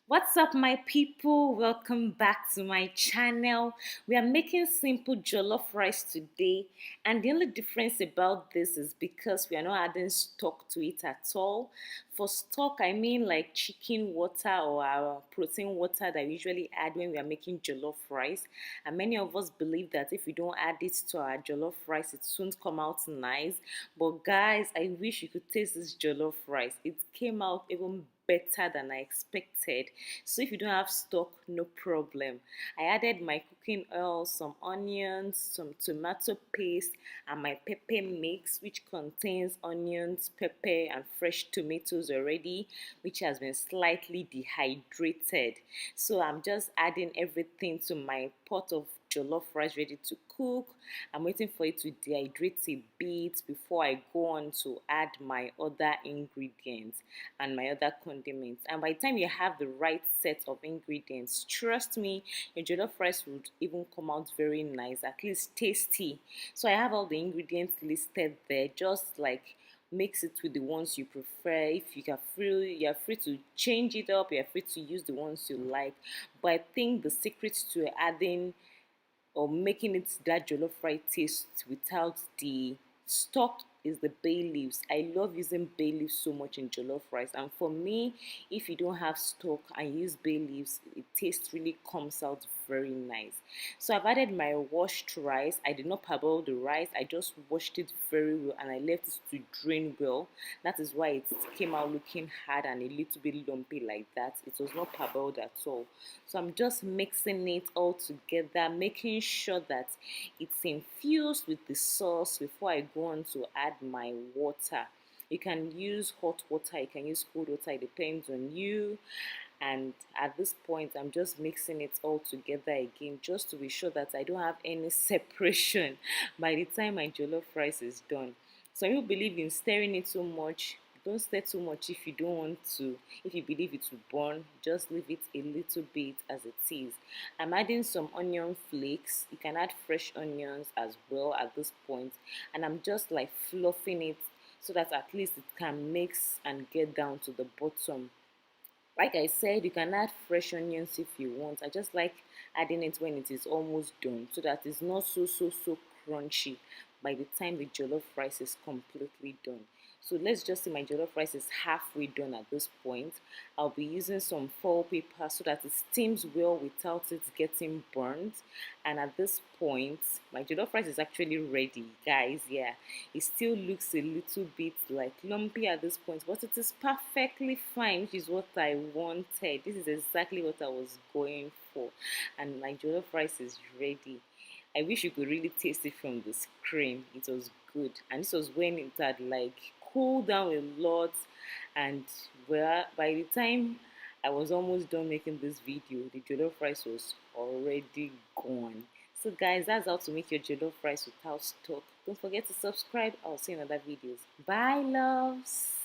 What's up, my people? Welcome back to my channel. We are making simple jollof rice today, and the only difference about this is because we are not adding stock to it at all. For stock, I mean like chicken water or our protein water that we usually add when we are making jollof rice. And many of us believe that if we don't add it to our jollof rice, it won't come out nice. But guys, I wish you could taste this jollof rice. It came out even better than I expected. So if you don't have stock, no problem. I added my cooking oil, some onions, some tomato paste, and my pepper mix, which contains onions, pepper, and fresh tomatoes already, which has been slightly dehydrated. So I'm just adding everything to my pot of jollof rice ready to cook. I'm waiting for it to dehydrate a bit before I go on to add my other ingredients and my other condiments. And by the time you have the right set of ingredients, trust me, your jollof rice would even come out very nice, at least tasty. So I have all the ingredients listed there, just like mix it with the ones you prefer. If you're free to change it up, you're free to use the ones you like. But I think the secret to adding or making it that jollof rice taste without the stock is the bay leaves. I love using bay leaves so much in jollof rice, and for me, if you don't have stock and use bay leaves, it taste really comes out very nice. So I've added my washed rice. I did not parboil the rice, I just washed it very well and I left it to drain well. That is why it came out looking hard and a little bit lumpy like that. It was not parboiled at all. So I'm just mixing it all together, making sure that it's infused with the sauce before I go on to add my water. You can use hot water, you can use cold water, it depends on you. And at this point, I'm just mixing it all together again just to be sure that I don't have any separation by the time my jollof rice is done. Some people believe in stirring it so much. Don't stir too much if you don't want to. If you believe it will burn, just leave it a little bit as it is. I'm adding some onion flakes. You can add fresh onions as well at this point. And I'm just like fluffing it so that at least it can mix and get down to the bottom. Like I said, you can add fresh onions if you want. I just like adding it when it is almost done so that it's not so crunchy by the time the jollof rice is completely done. So let's just say my jollof rice is halfway done at this point. I'll be using some foil paper so that it steams well without it getting burnt. And at this point, my jollof rice is actually ready, guys. Yeah, it still looks a little bit like lumpy at this point, but it is perfectly fine, which is what I wanted. This is exactly what I was going for. And my jollof rice is ready. I wish you could really taste it from the screen. It was good. And this was when it had like cooled down a lot. And well, by the time I was almost done making this video, the jollof rice was already gone. So guys, that's how to make your jollof rice without stock. Don't forget to subscribe. I'll see you in other videos. Bye, loves.